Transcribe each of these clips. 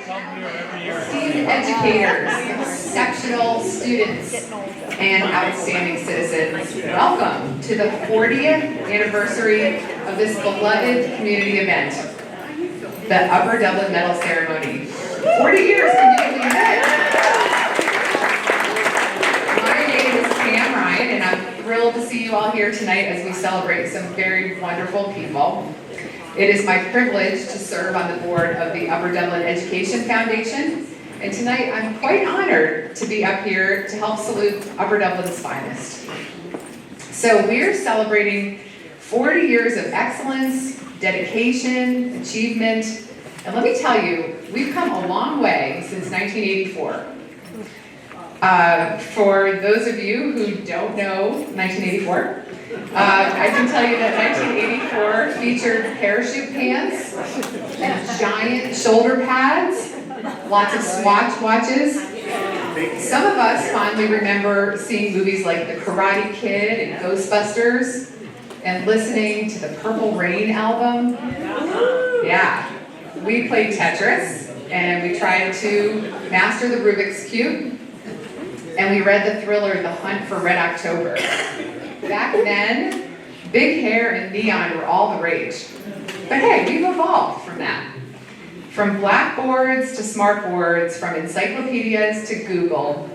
esteemed educators, exceptional students, and outstanding citizens, welcome to the 40th anniversary of this beloved community event, the Upper Dublin Medal Ceremony. 40 years, can you believe it? My name is Pam Ryan, and I'm thrilled to see you all here tonight as we celebrate some very wonderful people. It is my privilege to serve on the board of the Upper Dublin Education Foundation, and tonight I'm quite honored to be up here to help salute Upper Dublin's finest. So we're celebrating 40 years of excellence, dedication, achievement, and let me tell you, we've come a long way since 1984. For those of you who don't know 1984, I can tell you that 1984 featured parachute pants and giant shoulder pads, lots of Swatch watches. Some of us fondly remember seeing movies like The Karate Kid and Ghostbusters and listening to the Purple Rain album. Yeah, we played Tetris and we tried to master the Rubik's Cube, and we read the thriller The Hunt for Red October. Back then, big hair and neon were all the rage. But hey, we've evolved from that. From blackboards to smartboards, from encyclopedias to Google,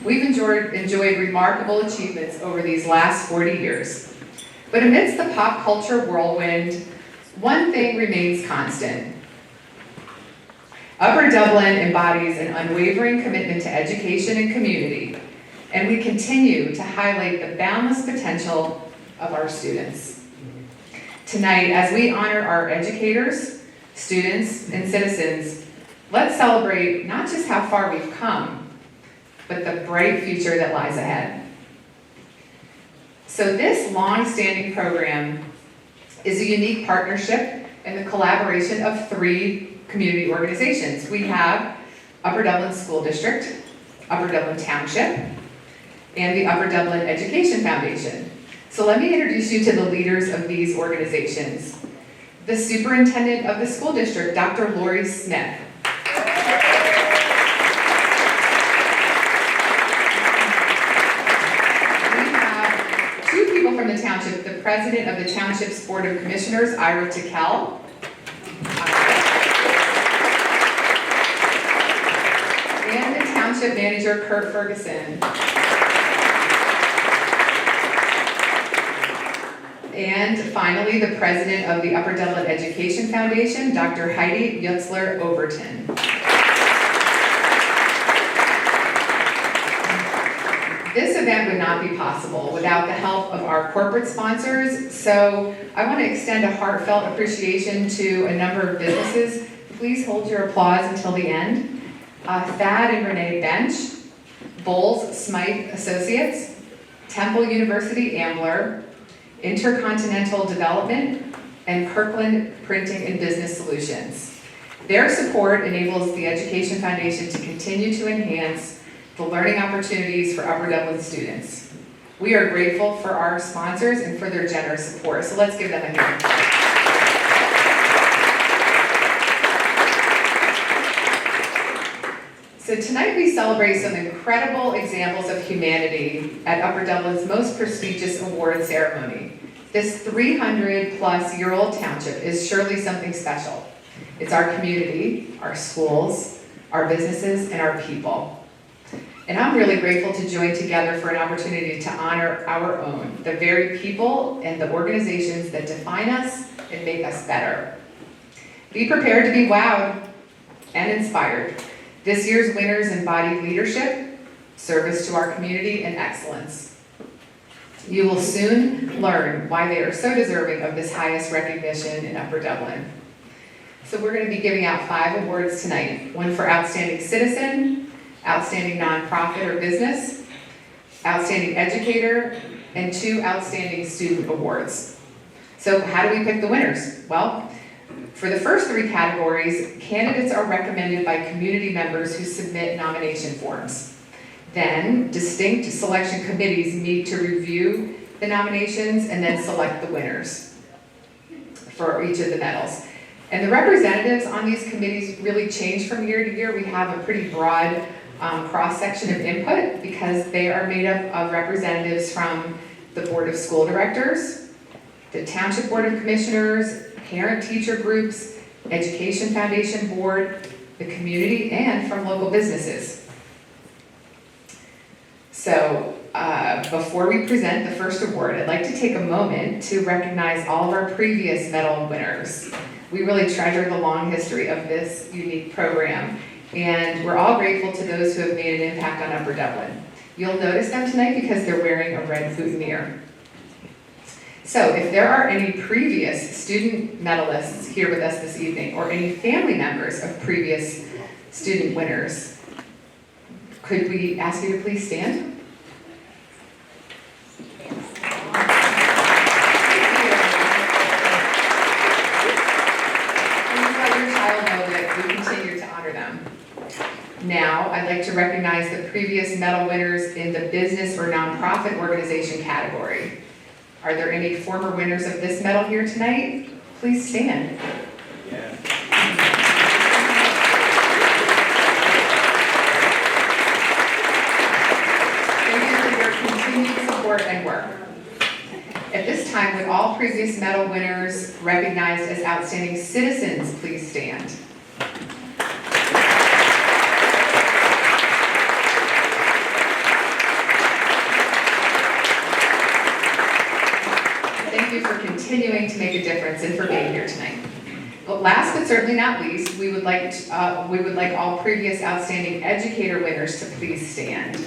we've enjoyed remarkable achievements over these last 40 years. But amidst the pop culture whirlwind, one thing remains constant. Upper Dublin embodies an unwavering commitment to education and community, and we continue to highlight the boundless potential of our students. Tonight, as we honor our educators, students, and citizens, let's celebrate not just how far we've come, but the bright future that lies ahead. So this long-standing program is a unique partnership and the collaboration of 3 community organizations. We have Upper Dublin School District, Upper Dublin Township, and the Upper Dublin Education Foundation. So let me introduce you to the leaders of these organizations. The superintendent of the school district, Dr. Lori Smith. We have 2 people from the township, the president of the township's board of commissioners, Ira Tickell, and the township manager, Kurt Ferguson. And finally, the president of the Upper Dublin Education Foundation, Dr. Heidi Yutzler-Overton. This event would not be possible without the help of our corporate sponsors, so I want to extend a heartfelt appreciation to a number of businesses. Please hold your applause until the end. Thad and Renee Bench, Bowles Smythe Associates, Temple University Ambler, Intercontinental Development, and Kirkland Printing and Business Solutions. Their support enables the Education Foundation to continue to enhance the learning opportunities for Upper Dublin students. We are grateful for our sponsors and for their generous support, so let's give them a hand. So tonight we celebrate some incredible examples of humanity at Upper Dublin's most prestigious award ceremony. This 300-plus-year-old township is surely something special. It's our community, our schools, our businesses, and our people. And I'm really grateful to join together for an opportunity to honor our own, the very people and the organizations that define us and make us better. Be prepared to be wowed and inspired. This year's winners embody leadership, service to our community, and excellence. You will soon learn why they are so deserving of this highest recognition in Upper Dublin. So we're going to be giving out 5 awards tonight. One for Outstanding Citizen, Outstanding Nonprofit or Business, Outstanding Educator, and 2 Outstanding Student Awards. So how do we pick the winners? Well, for the first 3 categories, candidates are recommended by community members who submit nomination forms. Then, distinct selection committees meet to review the nominations and then select the winners for each of the medals. And the representatives on these committees really change from year to year. We have a pretty broad cross-section of input because they are made up of representatives from the Board of School Directors, the Township Board of Commissioners, parent-teacher groups, Education Foundation Board, the community, and from local businesses. So before we present the first award, I'd like to take a moment to recognize all of our previous medal winners. We really treasure the long history of this unique program, and we're all grateful to those who have made an impact on Upper Dublin. You'll notice them tonight because they're wearing a red boutonniere. So if there are any previous student medalists here with us this evening, or any family members of previous student winners, could we ask you to please stand? Now, I'd like to recognize the previous medal winners in the business or nonprofit organization category. Are there any former winners of this medal here tonight? Please stand. Yeah. Thank you for your continued support and work. At this time, would all previous medal winners recognized as outstanding citizens please stand? Continuing to make a difference and for being here tonight. But last but certainly not least, we would like all previous outstanding educator winners to please stand.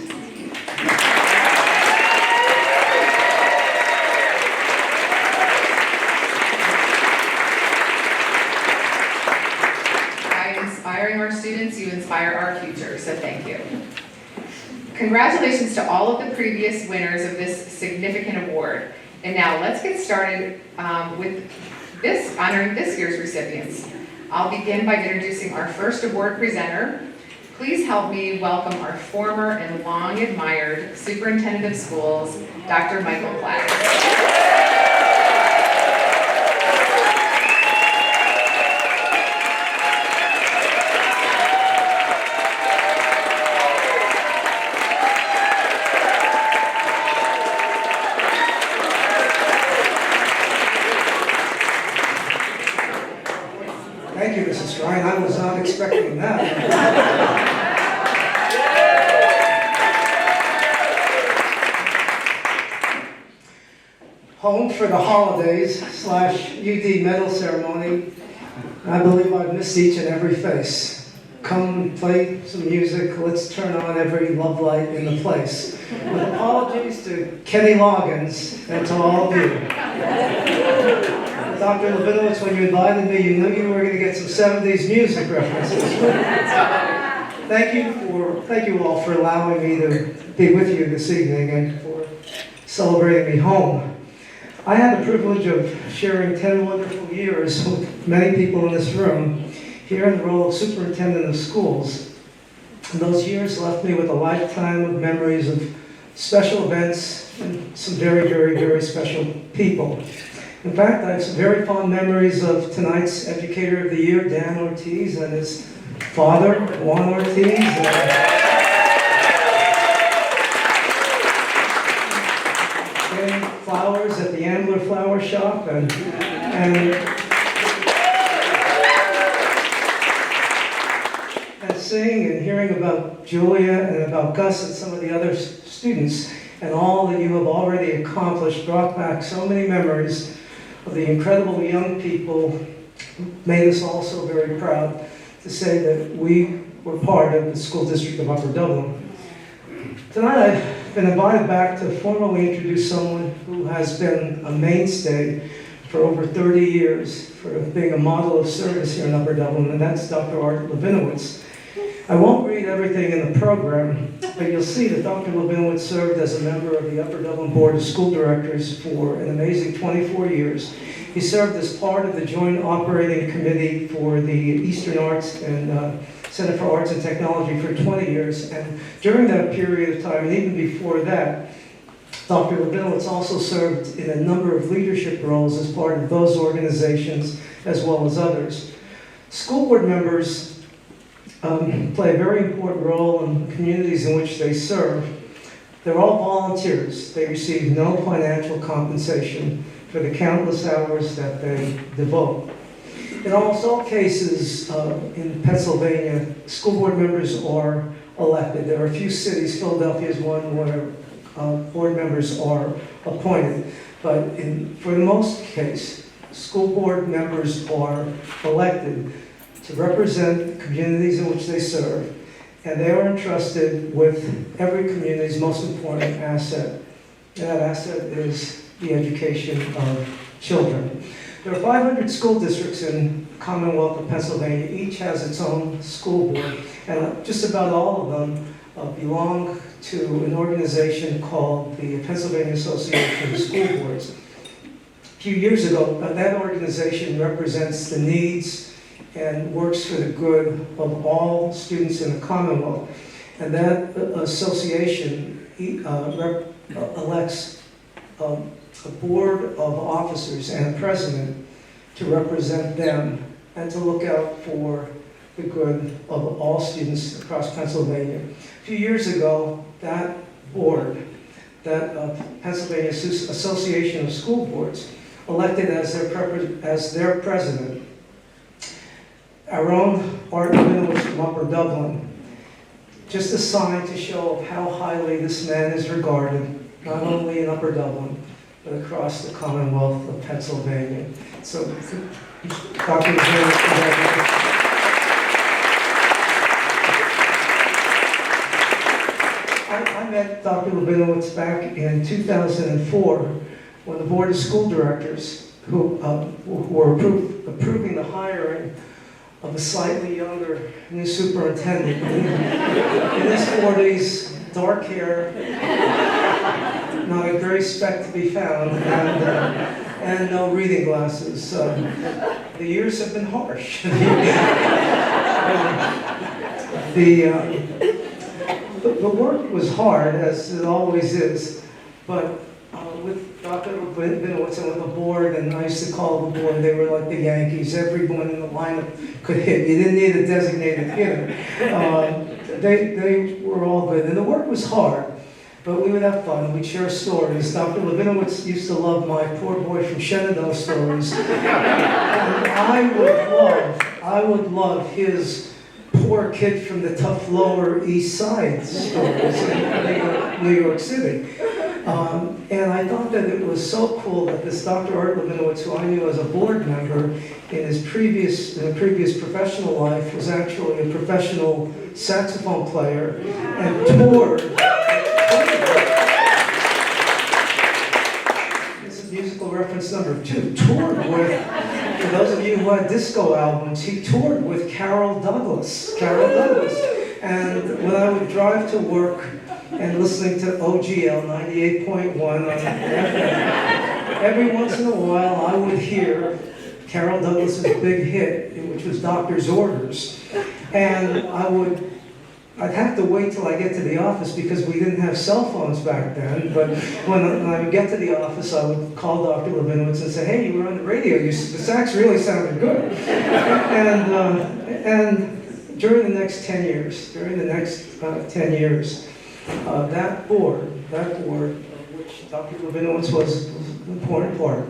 By inspiring our students, you inspire our future, so thank you. Congratulations to all of the previous winners of this significant award. And now let's get started with honoring this year's recipients. I'll begin by introducing our first award presenter. Please help me welcome our former and long admired Superintendent of Schools, Dr. Michael Platt. Thank you, Mrs. Strine. I was not expecting that. Home for the holidays / UD medal ceremony. I believe I've missed each and every face. Come play some music. Let's turn on every love light in the place. With apologies to Kenny Loggins and to all of you. Dr. Levinowitz, when you invited me, you knew you were going to get some 70s music references. Thank you all for allowing me to be with you this evening and for celebrating me home. I had the privilege of sharing 10 wonderful years with many people in this room here in the role of superintendent of schools. And those years left me with a lifetime of memories of special events and some very, very, very special people. In fact, I have some very fond memories of tonight's Educator of the Year, Dan Ortiz, and his father, Juan Ortiz. Getting flowers at the Ambler Flower Shop, and seeing and hearing about Julia and about Gus and some of the other students, and all that you have already accomplished brought back so many memories of the incredible young people who made us all so very proud to say that we were part of the school district of Upper Dublin. Tonight I've been invited back to formally introduce someone who has been a mainstay for over 30 years for being a model of service here in Upper Dublin, and that's Dr. Art Levinowitz. I won't read everything in the program, but you'll see that Dr. Levinowitz served as a member of the Upper Dublin Board of School Directors for an amazing 24 years. He served as part of the Joint Operating Committee for the Eastern Arts and Center for Arts and Technology for 20 years. And during that period of time, and even before that, Dr. Levinowitz also served in a number of leadership roles as part of those organizations as well as others. School board members play a very important role in the communities in which they serve. They're all volunteers. They receive no financial compensation for the countless hours that they devote. In almost all cases in Pennsylvania, school board members are elected. There are a few cities, Philadelphia is one, where board members are appointed. But for the most case, school board members are elected to represent the communities in which they serve, and they are entrusted with every community's most important asset. And that asset is the education of children. There are 500 school districts in the Commonwealth of Pennsylvania. Each has its own school board, and just about all of them belong to an organization called the Pennsylvania Association of School Boards. A few years ago, that organization represents the needs and works for the good of all students in the Commonwealth. And that association elects a board of officers and a president to represent them and to look out for the good of all students across Pennsylvania. A few years ago, that board, that Pennsylvania Association of School Boards, elected as their president our own Art Rabinowitz from Upper Dublin. Just a sign to show how highly this man is regarded, not only in Upper Dublin, but across the Commonwealth of Pennsylvania. So, Dr. Rabinowitz, I met Dr. Rabinowitz back in 2004 when the Board of School Directors, who were approving the hiring of a slightly younger new superintendent in his 40s, dark hair, not a gray speck to be found, and no reading glasses. The years have been harsh. The work was hard, as it always is, but with Dr. Rabinowitz and with the board, and I used to call the board, they were like the Yankees. Everyone in the lineup could hit. You didn't need a designated hitter. They were all good, and the work was hard, but we would have fun. We'd share stories. Dr. Rabinowitz used to love my poor boy from Shenandoah stories. And I would love his poor kid from the tough Lower East Side stories in New York City. And I thought that it was so cool that this Dr. Art Rabinowitz, who I knew as a board member in a previous professional life, was actually a professional saxophone player and toured. This is musical reference number 2. Toured with, for those of you who had disco albums, he toured with Carol Douglas. And when I would drive to work and listening to OGL 98.1 on every once in a while I would hear Carol Douglas's big hit, which was Doctor's Orders. And I'd have to wait till I get to the office because we didn't have cell phones back then. But when I would get to the office, I would call Dr. Rabinowitz and say, "Hey, you were on the radio. The sax really sounded good." And during the next 10 years, that board, of which Dr. Rabinowitz was an important part,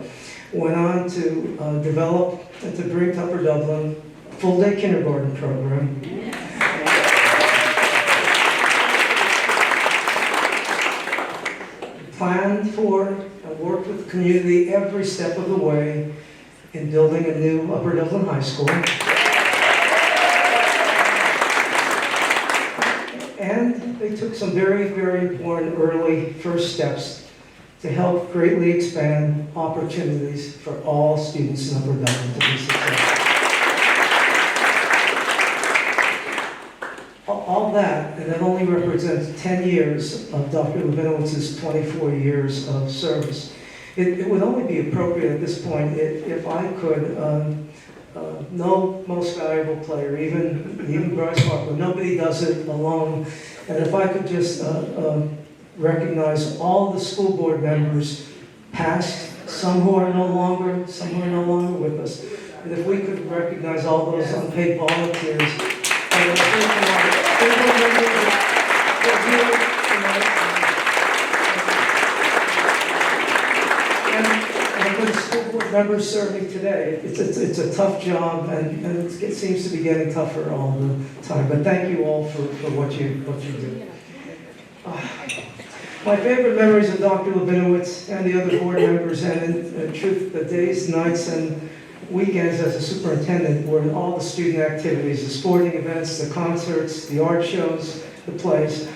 went on to develop and to bring to Upper Dublin a full-day kindergarten program. Planned for and worked with the community every step of the way in building a new Upper Dublin High School. And they took some very, very important early first steps to help greatly expand opportunities for all students in Upper Dublin to be successful. All that, and that only represents 10 years of Dr. Rabinowitz's 24 years of service. It would only be appropriate at this point if I could, no most valuable player, even Bryce Harper, nobody does it alone. And if I could just recognize all the school board members, past, some who are no longer with us, And if we could recognize all those unpaid volunteers. And I'm sure they're here tonight. And for the school board members serving today, it's a tough job, and it seems to be getting tougher all the time. But thank you all for what you do. My favorite memories of Dr. Labinowitz and the other board members, and in truth, the days, nights, and weekends as a superintendent were all the student activities, the sporting events, the concerts, the art shows, the plays.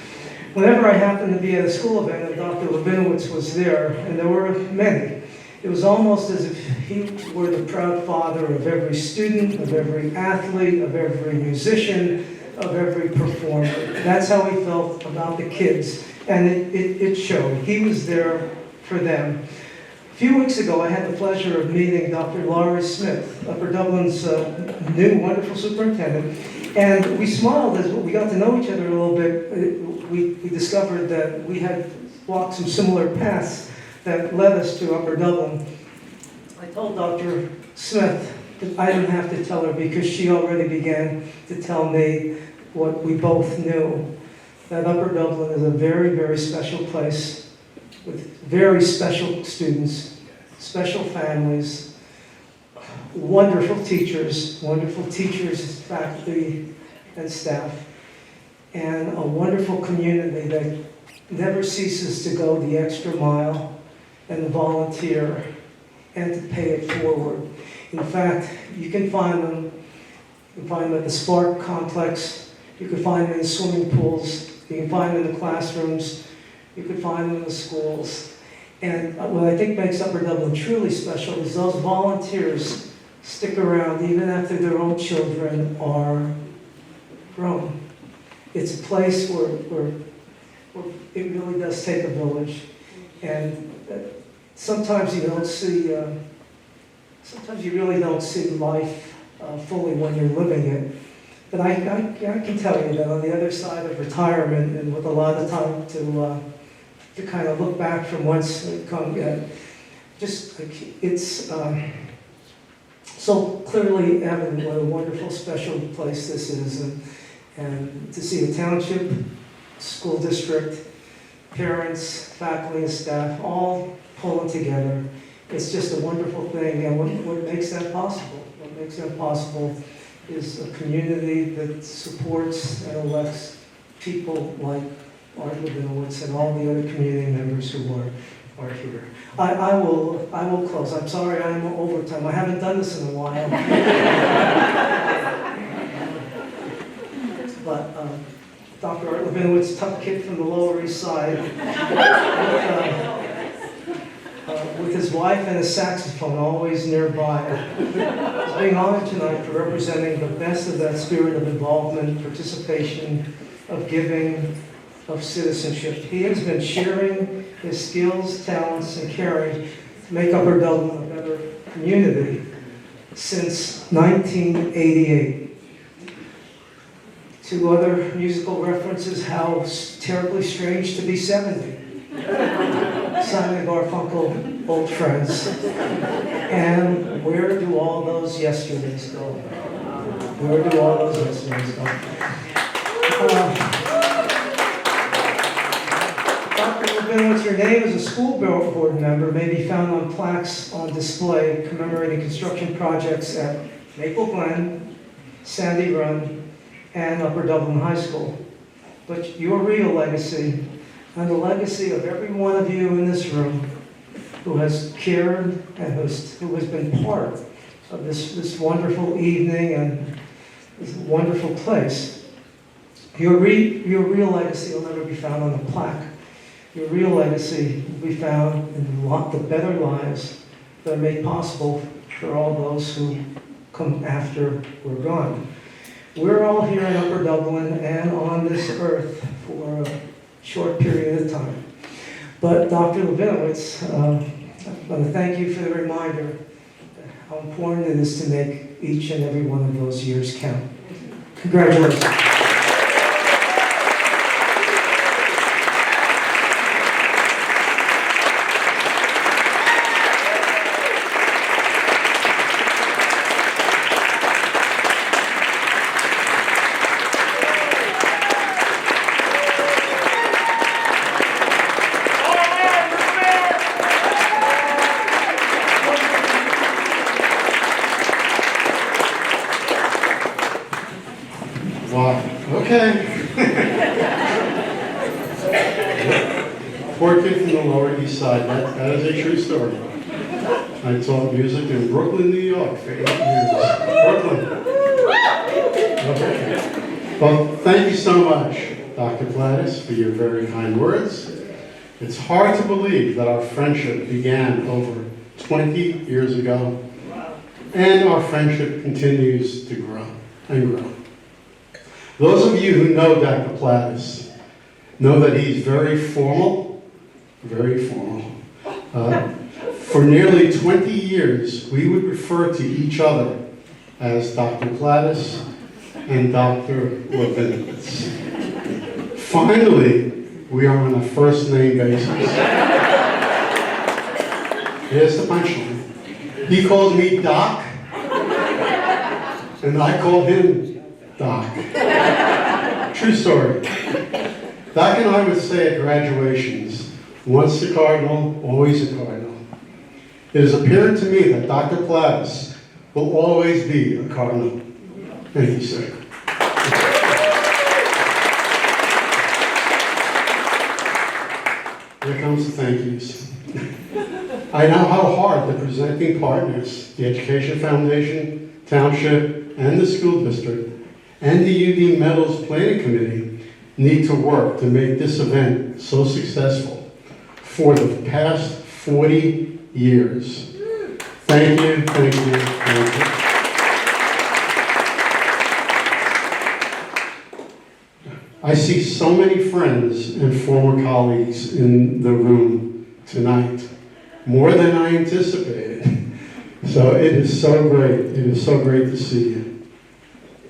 Whenever I happened to be at a school event and Dr. Labinowitz was there, and there were many, it was almost as if he were the proud father of every student, of every athlete, of every musician, of every performer. That's how he felt about the kids, and it showed. He was there for them. A few weeks ago, I had the pleasure of meeting Dr. Laurie Smith, Upper Dublin's new wonderful superintendent, and we smiled as we got to know each other a little bit. We discovered that we had walked some similar paths that led us to Upper Dublin. I told Dr. Smith that I didn't have to tell her because she already began to tell me what we both knew, that Upper Dublin is a very, very special place with very special students, special families, wonderful teachers, faculty, and staff, and a wonderful community that never ceases to go the extra mile and volunteer and to pay it forward. In fact, you can find them. You can find them at the Spark Complex. You can find them in the swimming pools. You can find them in the classrooms. You can find them in the schools. And what I think makes Upper Dublin truly special is those volunteers stick around even after their own children are grown. It's a place where it really does take a village. And sometimes you don't see, sometimes you really don't see life fully when you're living it. But I can tell you that on the other side of retirement and with a lot of time to kind of look back from whence it come, it's so clearly evident what a wonderful, special place this is, and to see the township, school district, parents, faculty, and staff all pulling together. It's just a wonderful thing, and what makes that possible? What makes that possible is a community that supports and elects people like Art Labinowitz and all the other community members who are here. I will close. I'm sorry I'm over time. I haven't done this in a while. But Dr. Art Labinowitz, tough kid from the Lower East Side, with his wife and his saxophone always nearby. He's being honored tonight for representing the best of that spirit of involvement, participation, of giving, of citizenship. He has been sharing his skills, talents, and caring to make Upper Dublin a better community since 1988. Two other musical references, how terribly strange to be 70. Simon and Garfunkel, Old Friends. And where do all those yesterdays go? Where do all those yesterdays go? Dr. Labinowitz, your name as a school board member may be found on plaques on display commemorating construction projects at Maple Glen, Sandy Run, and Upper Dublin High School. But your real legacy, and the legacy of every one of you in this room who has cared and who has been part of this wonderful evening and this wonderful place, your real legacy will never be found on a plaque. Your real legacy will be found in the better lives that are made possible for all those who come after we're gone. We're all here in Upper Dublin and on this earth for a short period of time. But Dr. Labinowitz, I want to thank you for the reminder how important it is to make each and every one of those years count. Congratulations. Okay. Poor kid from the Lower East Side. That is a true story. I taught music in Brooklyn, New York for 8 years. Brooklyn. Okay. Well, thank you so much, Dr. Plattis, for your very kind words. It's hard to believe that our friendship began over 20 years ago, and our friendship continues to grow and grow. Those of you who know Dr. Plattis know that he's very formal, very formal. For nearly 20 years, we would refer to each other as Dr. Plattis and Dr. Levinovitz. Finally, we are on a first name basis. Here's the punchline. He called me Doc, and I called him Doc. True story. Doc and I would say at graduations, once a cardinal, always a cardinal. It is apparent to me that Dr. Plattis will always be a cardinal. Thank you, sir. Here comes the thank yous. I know how hard the presenting partners, the Education Foundation, Township, and the school district, and the UD Medals Planning Committee need to work to make this event so successful for the past 40 years. Thank you, thank you, thank you. I see so many friends and former colleagues in the room tonight, more than I anticipated. So it is so great. It is so great to see you.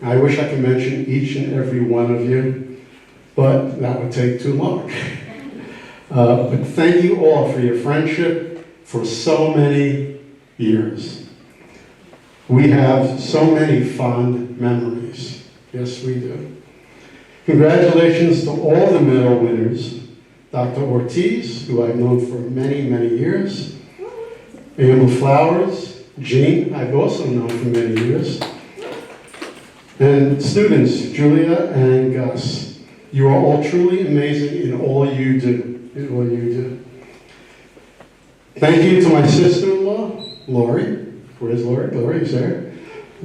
I wish I could mention each and every one of you, but that would take too long. But thank you all for your friendship for so many years. We have so many fond memories. Yes, we do. Congratulations to all the medal winners. Dr. Ortiz, who I've known for many, many years. Emma Flowers, Jean, I've also known for many years. And students, Julia and Gus, you are all truly amazing in all you do. In all you do. Thank you to my sister-in-law, Lori. Where's Lori? Lori is there.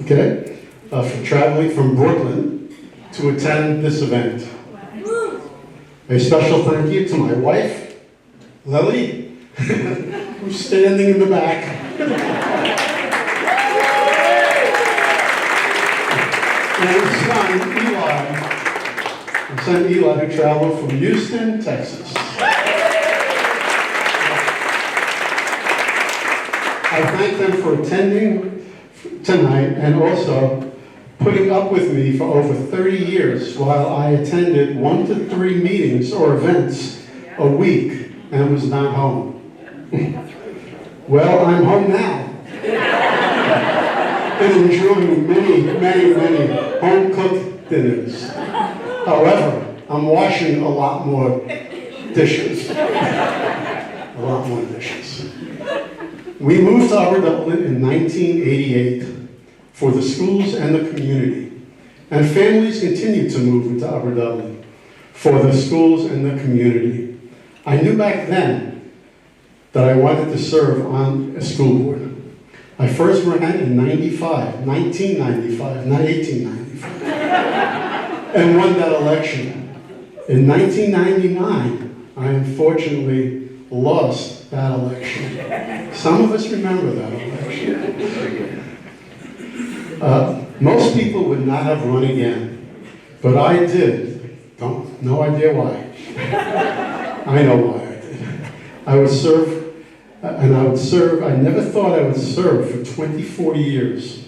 Okay. For traveling from Brooklyn to attend this event. A special thank you to my wife, Lily, who's standing in the back. And my son Eli, who traveled from Houston, Texas. I thank them for attending tonight and also putting up with me for over 30 years while I attended 1 to 3 meetings or events a week and was not home. Well, I'm home now. And enjoying many, many, many home-cooked dinners. However, I'm washing a lot more dishes. A lot more dishes. We moved to Upper Dublin in 1988 for the schools and the community. And families continue to move into Upper Dublin for the schools and the community. I knew back then that I wanted to serve on a school board. I first ran in 1995, not 1895, and won that election. In 1999, I unfortunately lost that election. Some of us remember that election. Most people would not have run again, but I did. No idea why. I know why I did. I would serve, and I would serve. I never thought I would serve for 24 years.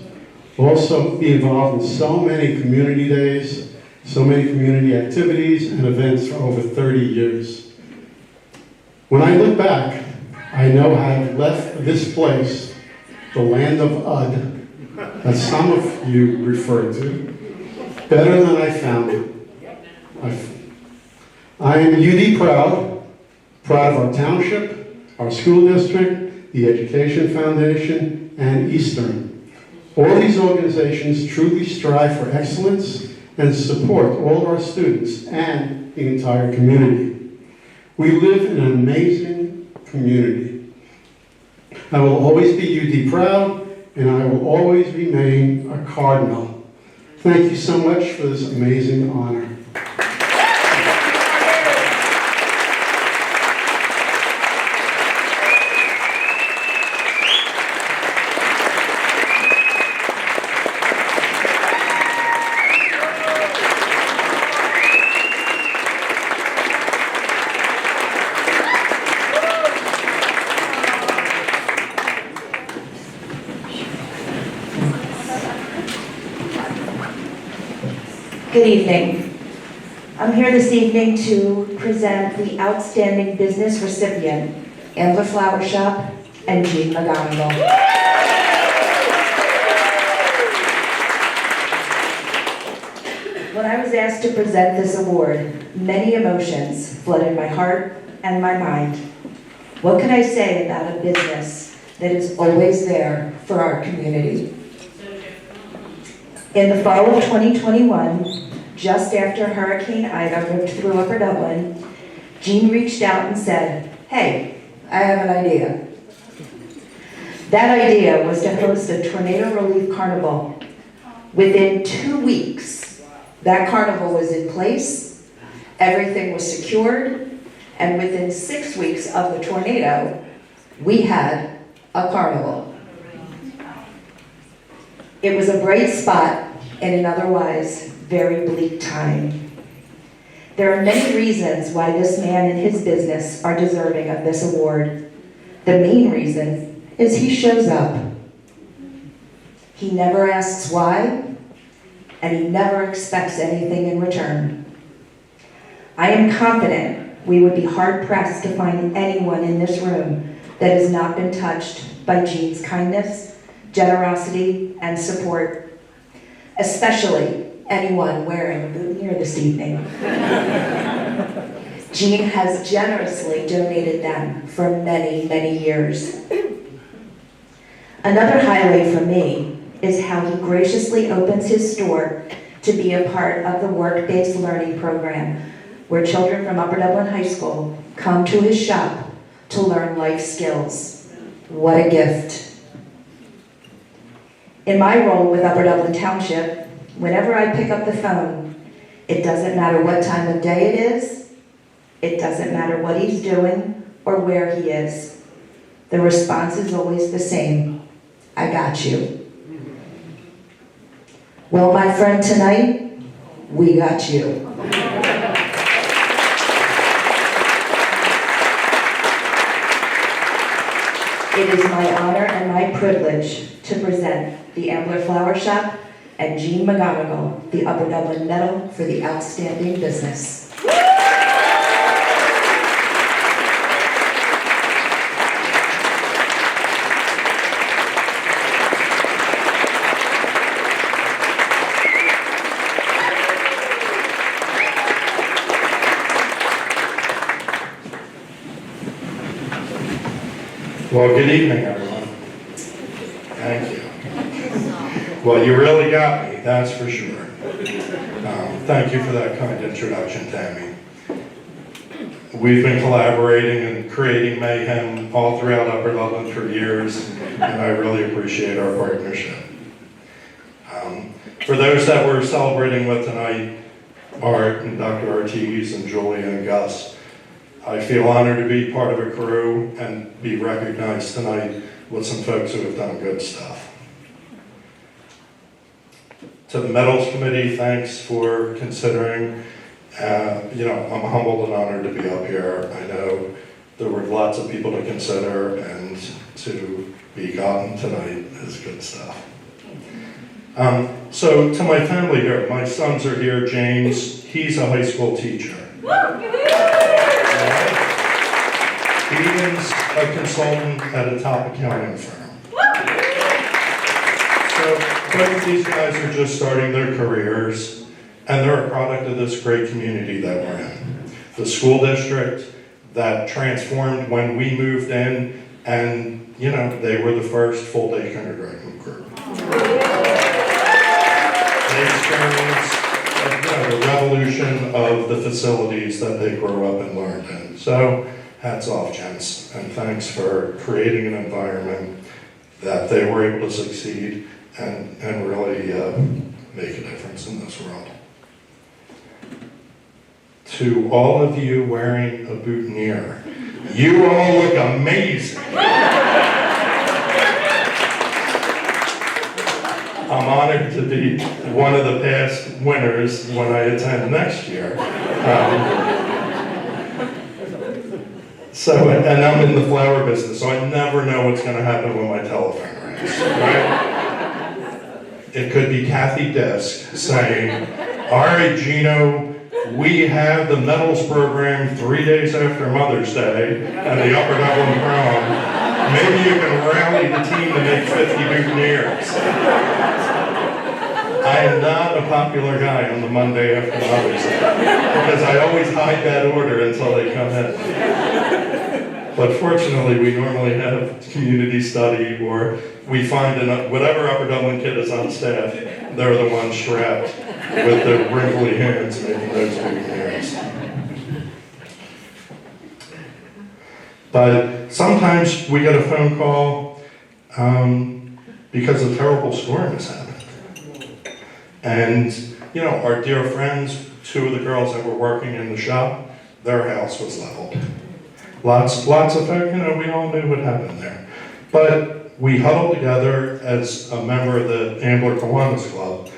Also be involved in so many community days, so many community activities and events for over 30 years. When I look back, I know I have left this place, the land of Ud, that some of you refer to, better than I found it. I am UD proud of our township, our school district, the Education Foundation, and Eastern. All these organizations truly strive for excellence and support all of our students and the entire community. We live in an amazing community. I will always be UD proud, and I will always remain a Cardinal. Thank you so much for this amazing honor. Good evening. I'm here this evening to present the Outstanding Business recipient, Ambler Flower Shop and Jean McGonigal. When I was asked to present this award, many emotions flooded my heart and my mind. What can I say about a business that is always there for our community? In the fall of 2021, just after Hurricane Ida ripped through Upper Dublin, Jean reached out and said, "Hey, I have an idea." That idea was to host a tornado relief carnival. Within 2 weeks, that carnival was in place, everything was secured, and within 6 weeks of the tornado, we had a carnival. It was a bright spot in an otherwise very bleak time. There are many reasons why this man and his business are deserving of this award. The main reason is he shows up. He never asks why, and he never expects anything in return. I am confident we would be hard-pressed to find anyone in this room that has not been touched by Jean's kindness, generosity, and support, especially anyone wearing a boutonniere this evening. Jean has generously donated them for many, many years. Another highlight for me is how he graciously opens his store to be a part of the work-based learning program, where children from Upper Dublin High School come to his shop to learn life skills. What a gift. In my role with Upper Dublin Township, whenever I pick up the phone, it doesn't matter what time of day it is, it doesn't matter what he's doing or where he is. The response is always the same: "I got you." Well, my friend, tonight, we got you. It is my honor and my privilege to present the Ambler Flower Shop and Jean McGonigal the Upper Dublin Medal for the Outstanding Business. Well, good evening, everyone. Thank you. Well, you really got me, that's for sure. Thank you for that kind introduction, Tammy. We've been collaborating and creating mayhem all throughout Upper Dublin for years, and I really appreciate our partnership. For those that we're celebrating with tonight, Art and Dr. Ortiz and Julia and Gus, I feel honored to be part of a crew and be recognized tonight with some folks who have done good stuff. To the Medals Committee, thanks for considering. I'm humbled and honored to be up here. I know there were lots of people to consider, and to be gotten tonight is good stuff. So to my family here, my sons are here. James, he's a high school teacher. Egan's a consultant at a top accounting firm. So both of these guys are just starting their careers, and they're a product of this great community that we're in. The school district that transformed when we moved in, and they were the first full-day kindergarten group. They experienced a like a revolution of the facilities that they grew up and learned in. So hats off, gents, and thanks for creating an environment that they were able to succeed and really make a difference in this world. To all of you wearing a boutonniere, you all look amazing. I'm honored to be one of the past winners when I attend next year. And I'm in the flower business, so I never know what's going to happen when my telephone rings, right? It could be Kathy Desk saying, all right, Gino, we have the medals program 3 days after Mother's Day and the Upper Dublin Prom. Maybe you can rally the team to make 50 boutonnieres. I am not a popular guy on the Monday after Mother's Day because I always hide that order until they come in. But fortunately, we normally have community study or we find whatever Upper Dublin kid is on staff, they're the ones strapped with their wrinkly hands making those boutonnieres. But sometimes we get a phone call because a terrible storm has happened. And, you know, our dear friends, 2 of the girls that were working in the shop, their house was leveled. Lots of, you know, we all knew what happened there. But we huddled together as a member of the Ambler Kiwanis Club,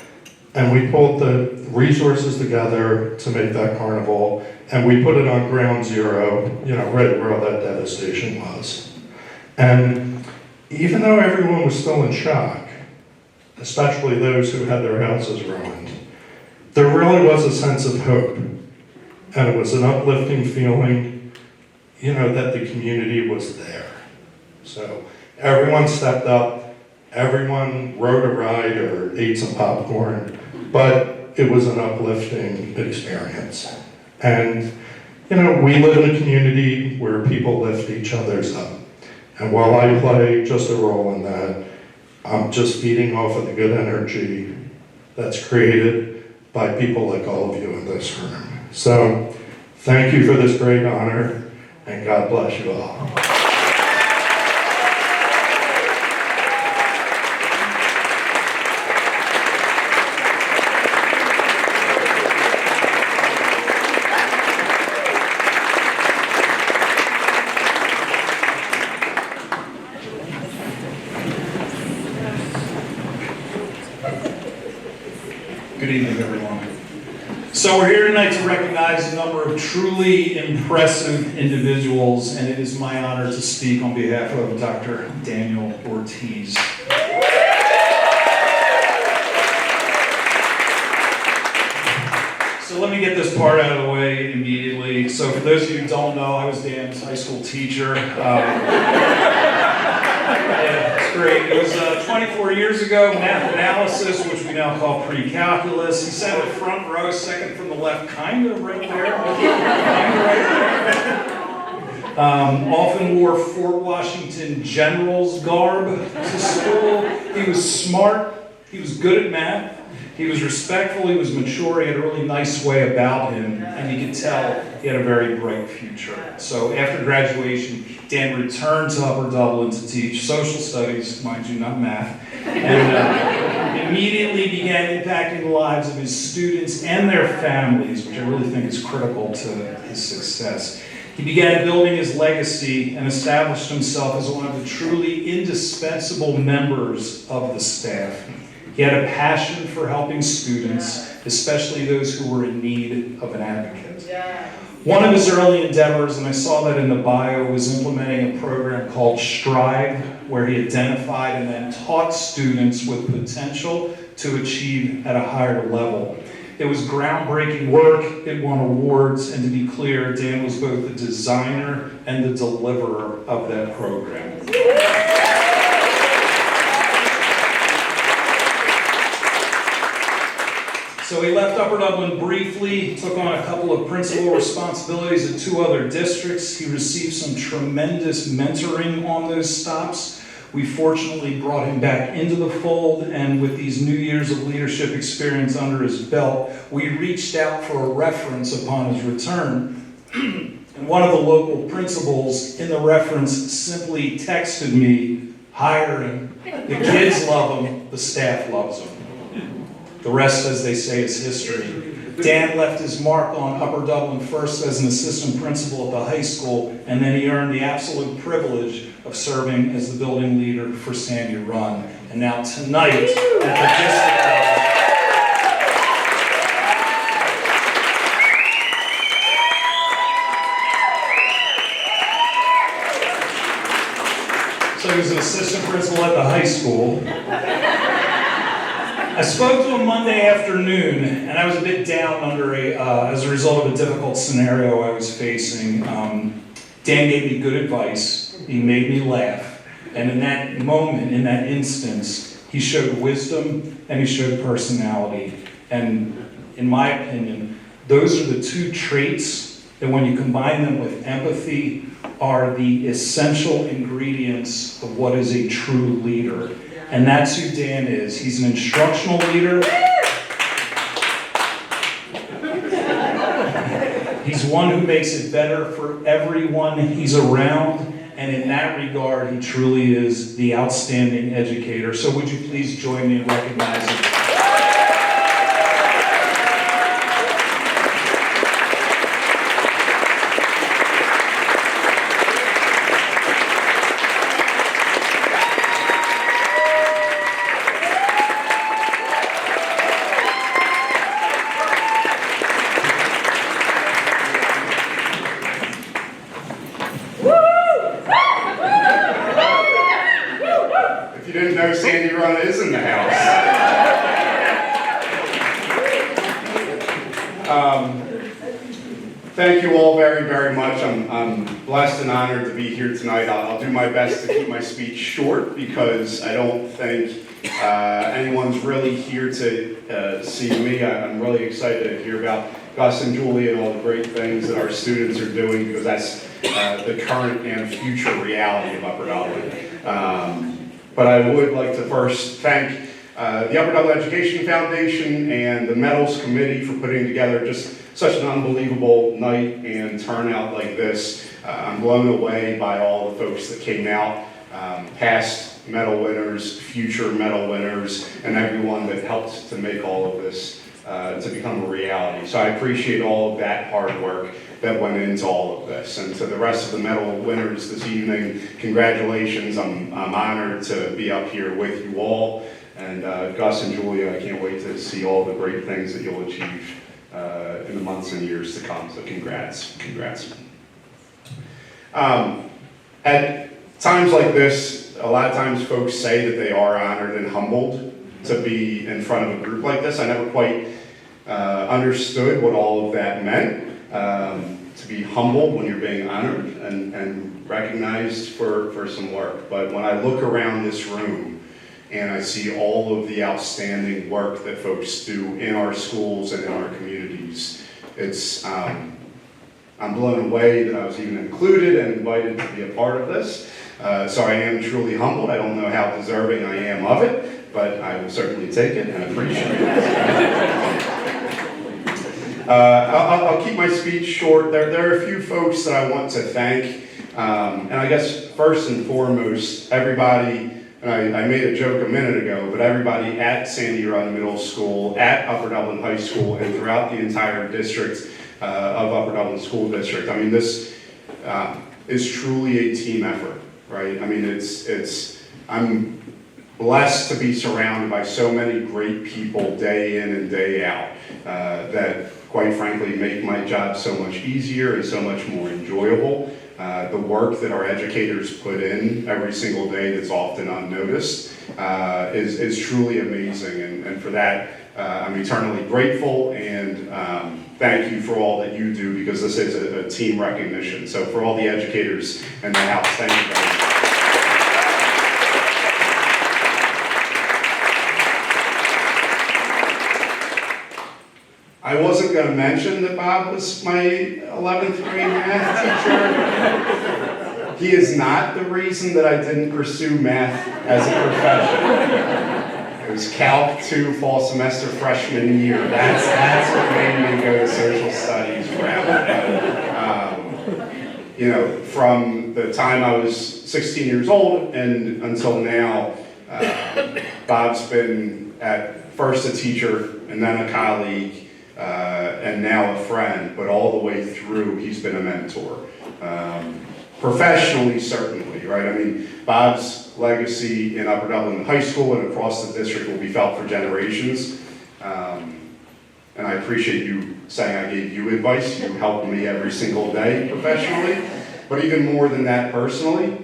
and we pulled the resources together to make that carnival, and we put it on ground zero, you know, right where all that devastation was. And even though everyone was still in shock, especially those who had their houses ruined, there really was a sense of hope. And it was an uplifting feeling, you know, that the community was there. So everyone stepped up, everyone rode a ride or ate some popcorn, but it was an uplifting experience. And, you know, we live in a community where people lift each other's up. And while I play just a role in that, I'm just feeding off of the good energy that's created by people like all of you in this room. So, thank you for this great honor, and God bless you all. Good evening, everyone. So we're here tonight to recognize a number of truly impressive individuals, and it is my honor to speak on behalf of Dr. Daniel Ortiz. So let me get this part out of the way immediately. So for those of you who don't know, I was Dan's high school teacher. Yeah, it's great. It was 24 years ago, math analysis, which we now call pre-calculus. He sat in the front row, second from the left, kind of right there. Often wore Fort Washington General's garb to school. He was smart. He was good at math. He was respectful, he was mature, he had a really nice way about him, and you could tell he had a very bright future. So after graduation, Dan returned to Upper Dublin to teach social studies, mind you, not math, and immediately began impacting the lives of his students and their families, which I really think is critical to his success. He began building his legacy and established himself as one of the truly indispensable members of the staff. He had a passion for helping students, especially those who were in need of an advocate. One of his early endeavors, and I saw that in the bio, was implementing a program called Strive, where he identified and then taught students with potential to achieve at a higher level. It was groundbreaking work, it won awards, and to be clear, Dan was both the designer and the deliverer of that program. So he left Upper Dublin briefly, took on a couple of principal responsibilities at 2 other districts. He received some tremendous mentoring on those stops. We fortunately brought him back into the fold, and with these new years of leadership experience under his belt, we reached out for a reference upon his return. And one of the local principals in the reference simply texted me, "Hire him. The kids love him, the staff loves him." The rest, as they say, is history. Dan left his mark on Upper Dublin first as an assistant principal at the high school, and then he earned the absolute privilege of serving as the building leader for Sandy Run. And now tonight, at the district level, so he was an assistant principal at the high school. I spoke to him Monday afternoon, and I was a bit down under as a result of a difficult scenario I was facing. Dan gave me good advice. He made me laugh. And in that moment, in that instance, he showed wisdom and he showed personality. And in my opinion, those are the two traits that when you combine them with empathy are the essential ingredients of what is a true leader. And that's who Dan is. He's an instructional leader. He's one who makes it better for everyone he's around. And in that regard, he truly is the outstanding educator. So would you please join me in recognizing him? If you didn't know, Sandy Run is in the house. Thank you all very, very much. I'm blessed and honored to be here tonight. I'll do my best to keep my speech short because I don't think anyone's really here to see me. I'm really excited to hear about Gus and Julie and all the great things that our students are doing because that's the current and future reality of Upper Dublin. But I would like to first thank the Upper Dublin Education Foundation and the Medals Committee for putting together just such an unbelievable night and turnout like this. I'm blown away by all the folks that came out, past medal winners, future medal winners, and everyone that helped to make all of this to become a reality. So I appreciate all of that hard work that went into all of this. And to the rest of the medal winners this evening, congratulations. I'm honored to be up here with you all. And Gus and Julia, I can't wait to see all the great things that you'll achieve in the months and years to come. So congrats. At times like this, a lot of times folks say that they are honored and humbled to be in front of a group like this. I never quite understood what all of that meant. To be humbled when you're being honored and recognized for some work. But when I look around this room and I see all of the outstanding work that folks do in our schools and in our communities, it's I'm blown away that I was even included and invited to be a part of this. So I am truly humbled. I don't know how deserving I am of it, but I will certainly take it and appreciate it. I'll keep my speech short. There are a few folks that I want to thank. And I guess first and foremost, everybody, and I made a joke a minute ago, but everybody at Sandy Run Middle School, at Upper Dublin High School, and throughout the entire district of Upper Dublin School District. I mean, this is truly a team effort, right? I mean, I'm blessed to be surrounded by so many great people day in and day out that quite frankly make my job so much easier and so much more enjoyable. The work that our educators put in every single day that's often unnoticed is truly amazing, and for that I'm eternally grateful, and thank you for all that you do, because this is a team recognition. So for all the educators in the house, thank you very much. I wasn't going to mention that Bob was my 11th grade math teacher, He is not the reason that I didn't pursue math as a profession. It was Calc 2 fall semester freshman year. That's what made me go to social studies route. You know, from the time I was 16 years old and until now, Bob's been at first a teacher and then a colleague and now a friend, but all the way through he's been a mentor. Professionally, certainly, right? I mean, Bob's legacy in Upper Dublin High School and across the district will be felt for generations. And I appreciate you saying I gave you advice. You helped me every single day professionally, but even more than that personally.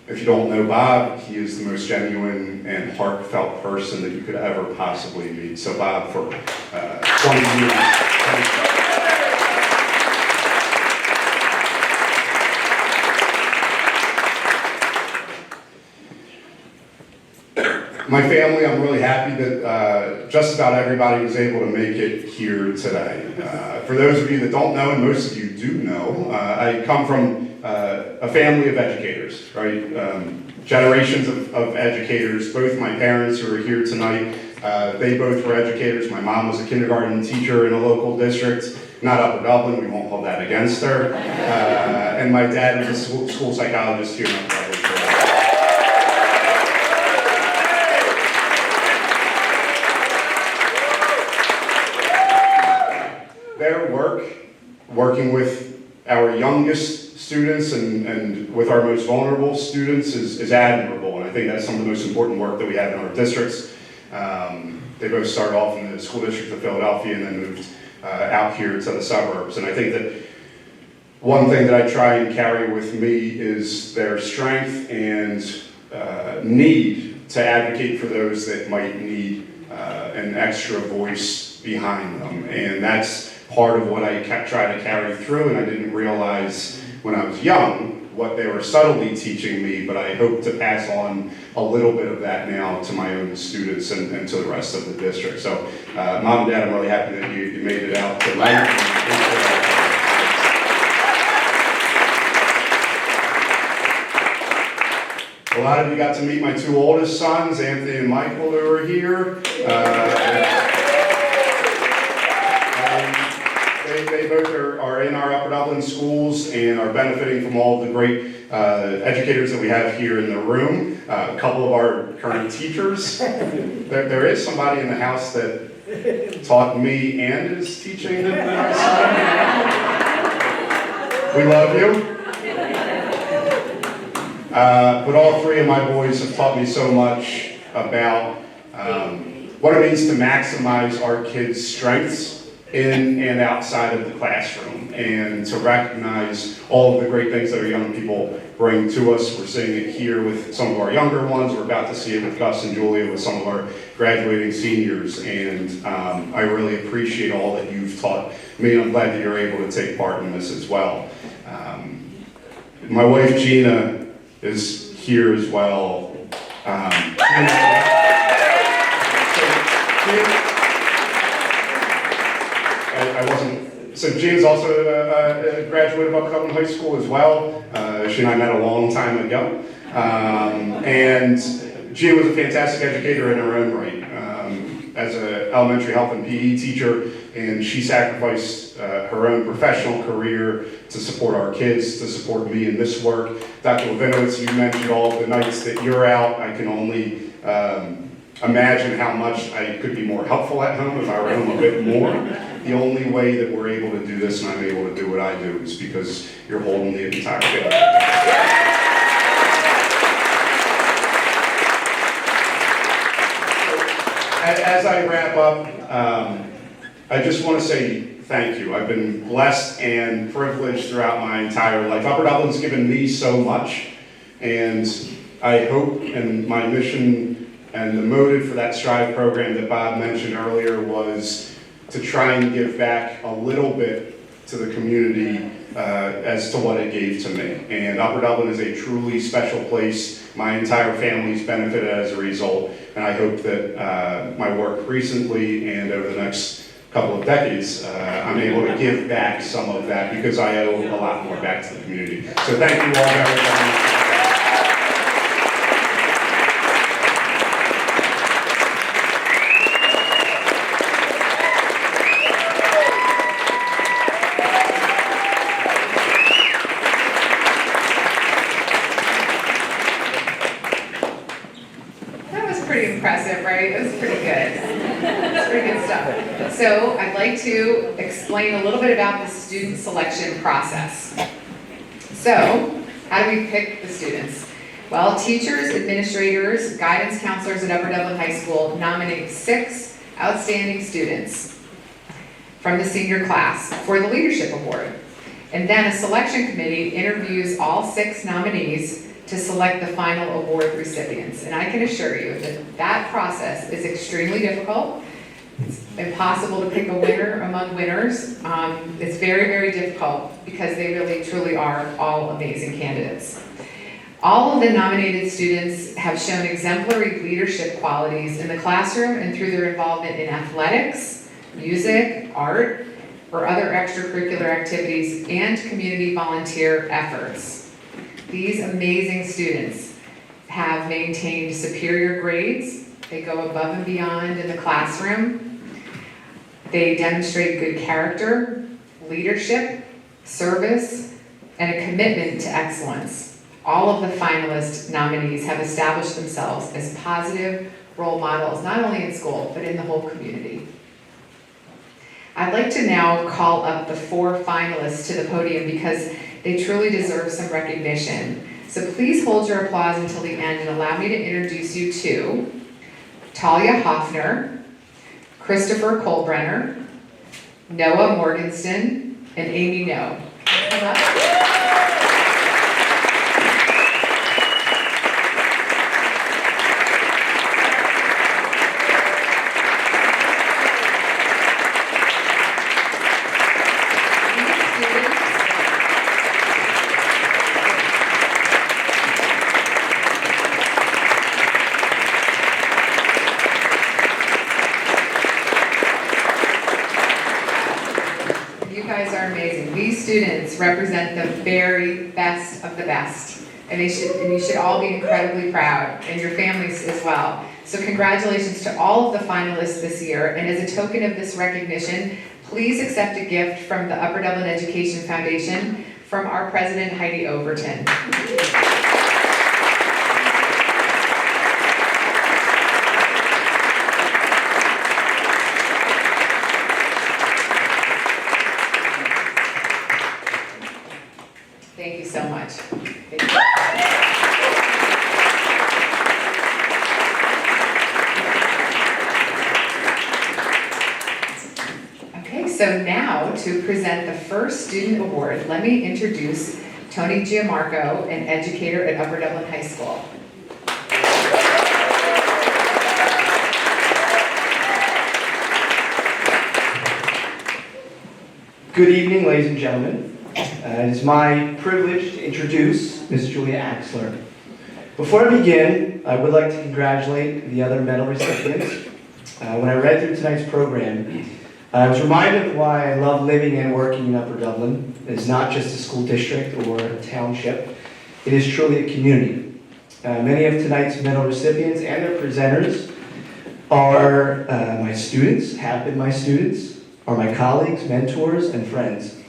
If you don't know Bob, he is the most genuine and heartfelt person that you could ever possibly meet. So Bob, for 20 years, thank you. My family, I'm really happy that just about everybody was able to make it here today. For those of you that don't know, and most of you do know, I come from a family of educators, right? Generations of educators. Both my parents who are here tonight, they both were educators. My mom was a kindergarten teacher in a local district, not Upper Dublin, we won't hold that against her. And my dad was a school psychologist here in Upper Dublin. Their work, working with our youngest students and with our most vulnerable students is admirable, and I think that's some of the most important work that we have in our districts. They both started off in the school district of Philadelphia and then moved out here to the suburbs, and I think that one thing that I try and carry with me is their strength and need to advocate for those that might need an extra voice behind them, and that's part of what I try to carry through, and I didn't realize when I was young what they were subtly teaching me, but I hope to pass on a little bit of that now to my own students and to the rest of the district. So, Mom and Dad, I'm really happy that you made it out tonight. A lot of you got to meet my two oldest sons, Anthony and Michael, who are here. They both are in our Upper Dublin schools and are benefiting from all of the great educators that we have here in the room. A couple of our current teachers. There is somebody in the house that taught me and is teaching our son. We love you. But all three of my boys have taught me so much about what it means to maximize our kids' strengths in and outside of the classroom, and to recognize all of the great things that our young people bring to us. We're seeing it here with some of our younger ones. We're about to see it with Gus and Julia, with some of our graduating seniors, and I really appreciate all that you've taught me. I'm glad that you're able to take part in this as well. My wife Gina is here as well. So Gina's also a graduate of Upper Dublin High School as well. She and I met a long time ago. And Gina was a fantastic educator in her own right. As an elementary health and PE teacher, and she sacrificed her own professional career to support our kids, to support me in this work. Dr. Levinowitz, you mentioned all of the nights that you're out. I can only imagine how much I could be more helpful at home if I were home a bit more. The only way that we're able to do this and I'm able to do what I do is because you're holding the entire family. As I wrap up, I just want to say thank you. I've been blessed and privileged throughout my entire life. Upper Dublin's given me so much, and I hope, and my mission and the motive for that Strive program that Bob mentioned earlier was to try and give back a little bit to the community as to what it gave to me. And Upper Dublin is a truly special place. My entire family's benefited as a result, and I hope that my work recently and over the next couple of decades, I'm able to give back some of that because I owe a lot more back to the community. So thank you all very much. That was pretty impressive, right? It was pretty good. It's pretty good stuff. So I'd like to explain a little bit about the student selection process. So, how do we pick the students? Well, teachers, administrators, guidance counselors at Upper Dublin High School nominate 6 outstanding students from the senior class for the Leadership Award. And then a selection committee interviews all 6 nominees to select the final award recipients. And I can assure you that that process is extremely difficult. It's impossible to pick a winner among winners. It's very, very difficult because they really, truly are all amazing candidates. All of the nominated students have shown exemplary leadership qualities in the classroom and through their involvement in athletics, music, art, or other extracurricular activities and community volunteer efforts. These amazing students have maintained superior grades. They go above and beyond in the classroom. They demonstrate good character, leadership, service, and a commitment to excellence. All of the finalist nominees have established themselves as positive role models, not only in school, but in the whole community. I'd like to now call up the 4 finalists to the podium because they truly deserve some recognition. So please hold your applause until the end and allow me to introduce you to Talia Hoffner, Christopher Kolbrenner, Noah Morgenston, and Amy No. Come up. These students represent the very best of the best, and you should all be incredibly proud, and your families as well. So congratulations to all of the finalists this year, and as a token of this recognition, please accept a gift from the Upper Dublin Education Foundation from our president, Heidi Overton. Thank you so much. Thank you. Okay, so now to present the first student award, let me introduce Tony Giamarco, an educator at Upper Dublin High School. Good evening, ladies and gentlemen. It is my privilege to introduce Ms. Julia Axler. Before I begin, I would like to congratulate the other medal recipients. When I read through tonight's program, I was reminded of why I love living and working in Upper Dublin. It is not just a school district or a township, it is truly a community. Many of tonight's medal recipients and their presenters are my students, have been my students, are my colleagues, mentors, and friends.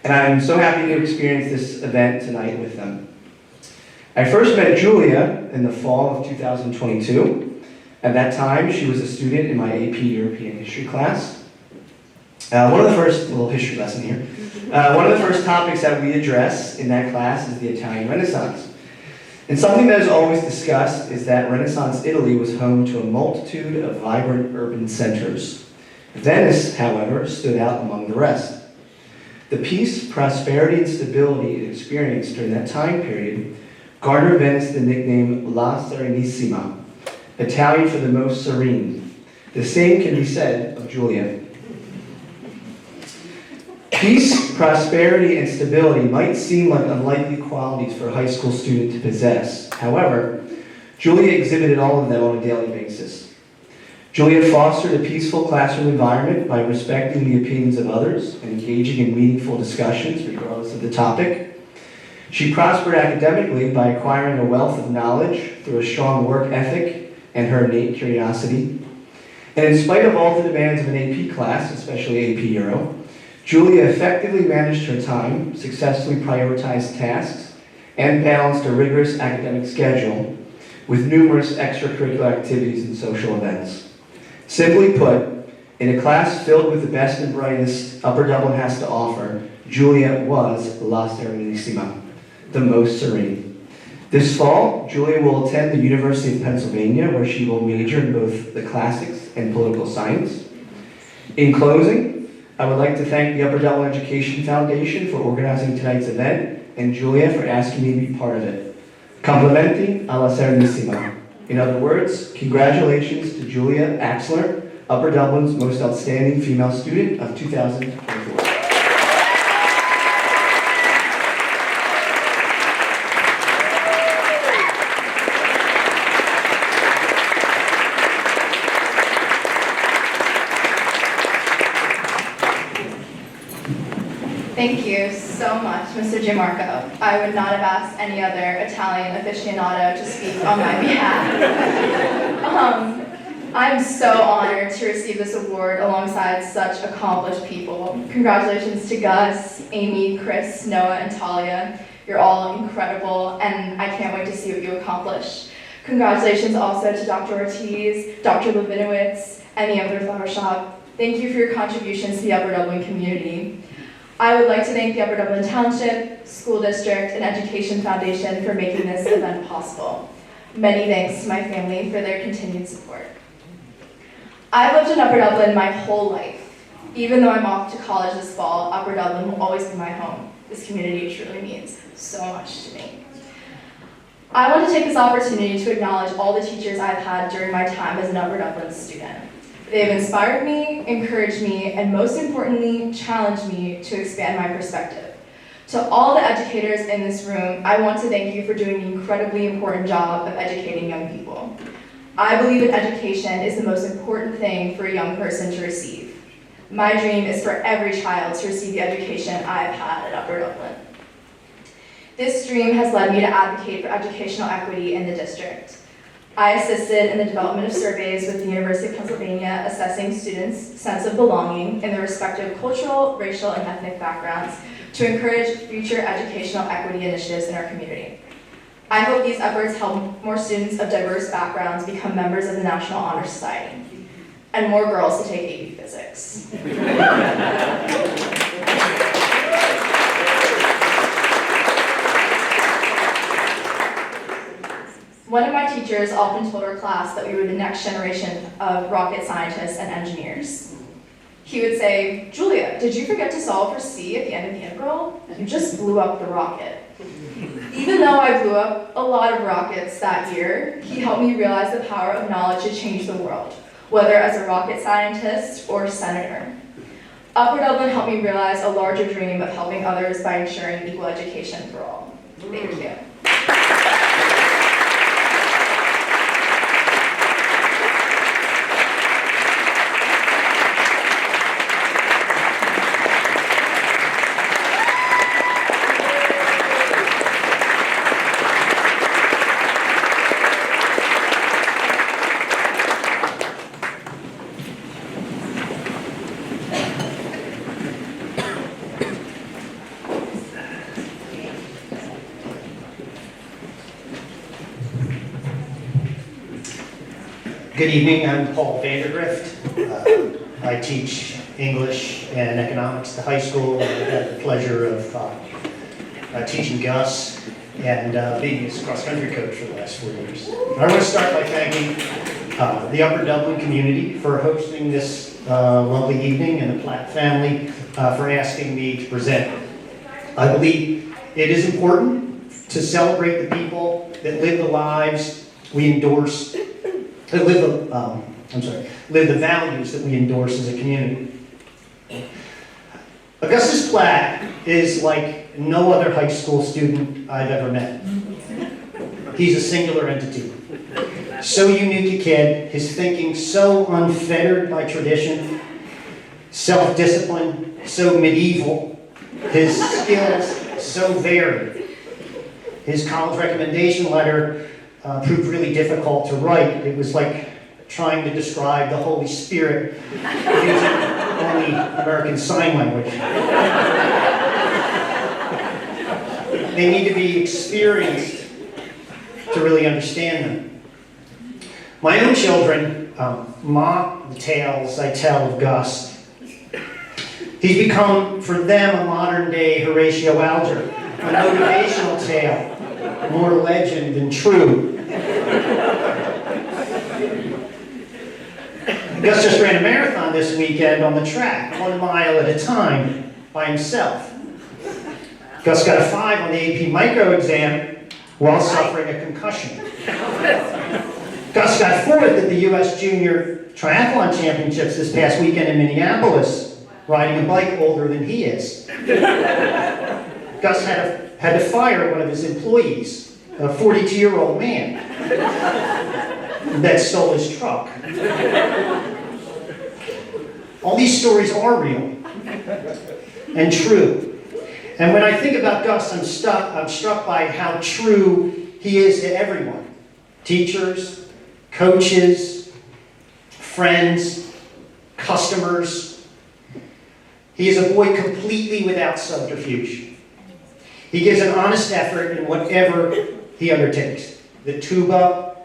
And I'm so happy to experience this event tonight with them. I first met Julia in the fall of 2022. At that time, she was a student in my AP European History class. One of the first topics that we address in that class is the Italian Renaissance. And something that is always discussed is that Renaissance Italy was home to a multitude of vibrant urban centers. Venice, however, stood out among the rest. The peace, prosperity, and stability it experienced during that time period garnered Venice the nickname La Serenissima, Italian for the most serene. The same can be said of Julia. Peace, prosperity, and stability might seem like unlikely qualities for a high school student to possess. However, Julia exhibited all of them on a daily basis. Julia fostered a peaceful classroom environment by respecting the opinions of others and engaging in meaningful discussions regardless of the topic. She prospered academically by acquiring a wealth of knowledge through a strong work ethic and her innate curiosity. And in spite of all the demands of an AP class, especially AP Euro, Julia effectively managed her time, successfully prioritized tasks, and balanced a rigorous academic schedule with numerous extracurricular activities and social events. Simply put, in a class filled with the best and brightest Upper Dublin has to offer, Julia was La Serenissima, the most serene. This fall, Julia will attend the University of Pennsylvania, where she will major in both the classics and political science. In closing, I would like to thank the Upper Dublin Education Foundation for organizing tonight's event, and Julia for asking me to be part of it. Complimenti alla Serenissima. In other words, congratulations to Julia Axler, Upper Dublin's most outstanding female student of 2024. Thank you so much, Mr. Gianmarco. I would not have asked any other Italian aficionado to speak on my behalf. I'm so honored to receive this award alongside such accomplished people. Congratulations to Gus, Amy, Chris, Noah, and Talia. You're all incredible, and I can't wait to see what you accomplish. Congratulations also to Dr. Ortiz, Dr. Levinowitz, and the Upper Flower Shop. Thank you for your contributions to the Upper Dublin community. I would like to thank the Upper Dublin Township, School District, and Education Foundation for making this event possible. Many thanks to my family for their continued support. I've lived in Upper Dublin my whole life. Even though I'm off to college this fall, Upper Dublin will always be my home. This community truly means so much to me. I want to take this opportunity to acknowledge all the teachers I've had during my time as an Upper Dublin student. They have inspired me, encouraged me, and most importantly, challenged me to expand my perspective. To all the educators in this room, I want to thank you for doing the incredibly important job of educating young people. I believe that education is the most important thing for a young person to receive. My dream is for every child to receive the education I have had at Upper Dublin. This dream has led me to advocate for educational equity in the district. I assisted in the development of surveys with the University of Pennsylvania assessing students' sense of belonging in their respective cultural, racial, and ethnic backgrounds to encourage future educational equity initiatives in our community. I hope these efforts help more students of diverse backgrounds become members of the National Honor Society, and more girls to take AP Physics. One of my teachers often told our class that we were the next generation of rocket scientists and engineers. He would say, "Julia, did you forget to solve for C at the end of the integral? You just blew up the rocket." Even though I blew up a lot of rockets that year, he helped me realize the power of knowledge to change the world, whether as a rocket scientist or senator. Upper Dublin helped me realize a larger dream of helping others by ensuring equal education for all. Thank you. Good evening, I'm Paul Vandergrift. I teach English and economics at the high school. I've had the pleasure of teaching Gus and being his cross-country coach for the last 4 years. I want to start by thanking the Upper Dublin community for hosting this lovely evening and the Platt family for asking me to present. I believe it is important to celebrate the people that live the lives we endorse live the values that we endorse as a community. Augustus Platt is like no other high school student I've ever met. He's a singular entity. So unique a kid, his thinking so unfettered by tradition, self-discipline so medieval, his skills so varied. His college recommendation letter proved really difficult to write. It was like trying to describe the Holy Spirit using only American Sign Language. They need to be experienced to really understand them. My own children mock the tales I tell of Gus. He's become, for them, a modern-day Horatio Alger, a motivational tale, more legend than true. Gus just ran a marathon this weekend on the track, 1 mile at a time, by himself. Gus got a 5 on the AP micro exam while suffering a concussion. Gus got 4th at the U.S. Junior Triathlon Championships this past weekend in Minneapolis, riding a bike older than he is. Gus had to fire one of his employees, a 42-year-old man, that stole his truck. All these stories are real and true. And when I think about Gus, I'm struck by how true he is to everyone. Teachers, coaches, friends, customers. He is a boy completely without subterfuge. He gives an honest effort in whatever he undertakes. The tuba,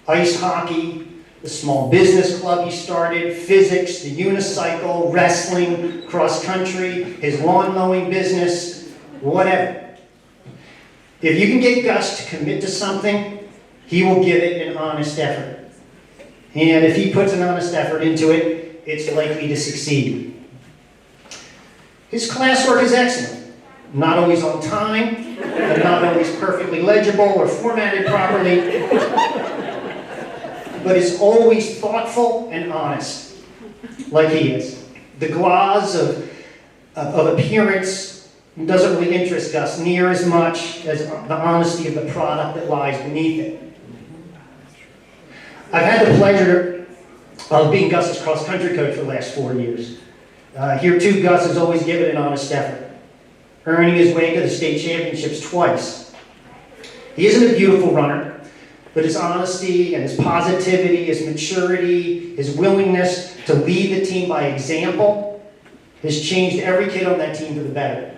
ice hockey, the small business club he started, physics, the unicycle, wrestling, cross country, his lawn mowing business, whatever. If you can get Gus to commit to something, he will give it an honest effort. And if he puts an honest effort into it, it's likely to succeed. His classwork is excellent. Not always on time, and not always perfectly legible or formatted properly, but is always thoughtful and honest, like he is. The gloss of appearance doesn't really interest Gus near as much as the honesty of the product that lies beneath it. I've had the pleasure of being Gus's cross-country coach for the last 4 years. Here too, Gus has always given an honest effort, earning his way to the state championships twice. He isn't a beautiful runner, but his honesty and his positivity, his maturity, his willingness to lead the team by example has changed every kid on that team for the better.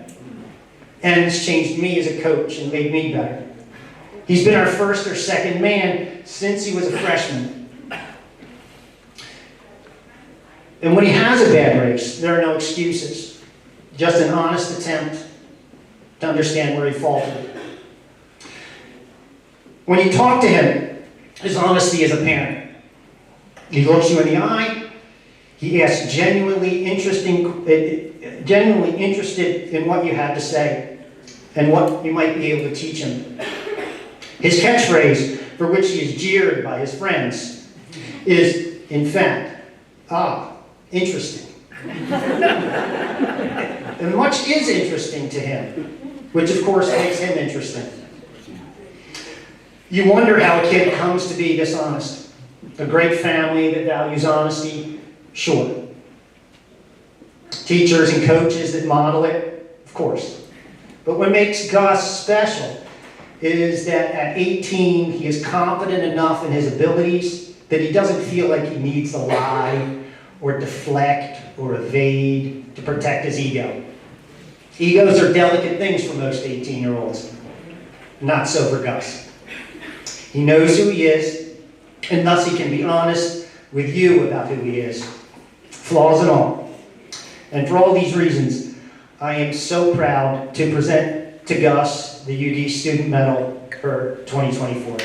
And it's changed me as a coach and made me better. He's been our first or second man since he was a freshman. And when he has a bad race, there are no excuses. Just an honest attempt to understand where he faltered. When you talk to him, his honesty is apparent. He looks you in the eye. He asks genuinely interested in what you have to say and what you might be able to teach him. His catchphrase, for which he is jeered by his friends, is, in fact, interesting. And much is interesting to him, which of course makes him interesting. You wonder how a kid comes to be this honest. A great family that values honesty, sure. Teachers and coaches that model it, of course. But what makes Gus special is that at 18, he is confident enough in his abilities that he doesn't feel like he needs to lie or deflect or evade to protect his ego. Egos are delicate things for most 18-year-olds. Not so for Gus. He knows who he is, and thus he can be honest with you about who he is, flaws and all. And for all these reasons, I am so proud to present to Gus the UD Student Medal for 2024.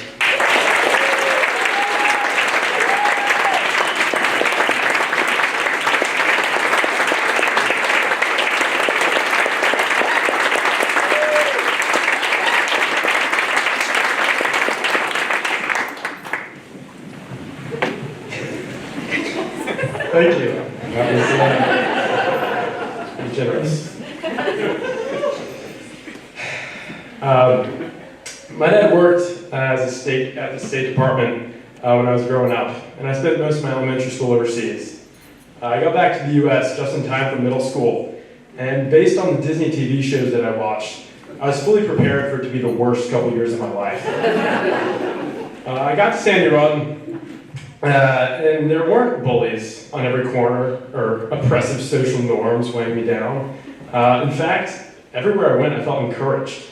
Thank you. That was generous. My dad worked at the State Department when I was growing up, and I spent most of my elementary school overseas. I got back to the US just in time for middle school, and based on the Disney TV shows that I watched, I was fully prepared for it to be the worst couple years of my life. I got to Sandy Run, and there weren't bullies on every corner or oppressive social norms weighing me down. In fact, everywhere I went, I felt encouraged.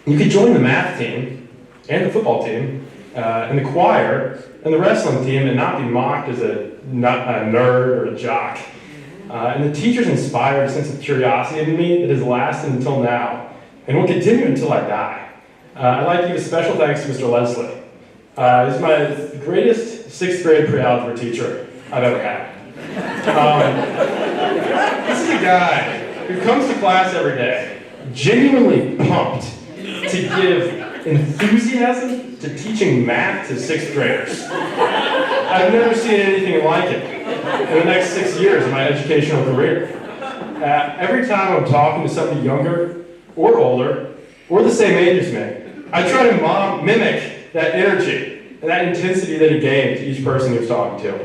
You could join the math team, and the football team, and the choir, and the wrestling team, and not be mocked as a nerd or a jock. And the teachers inspired a sense of curiosity in me that has lasted until now, and will continue until I die. I'd like to give a special thanks to Mr. Leslie. He's my greatest 6th grade pre-algebra teacher I've ever had. This is a guy who comes to class every day, genuinely pumped to give enthusiasm to teaching math to 6th graders. I've never seen anything like it in the next 6 years of my educational career. Every time I'm talking to somebody younger or older or the same age as me, I try to mimic that energy and that intensity that he gave to each person he was talking to.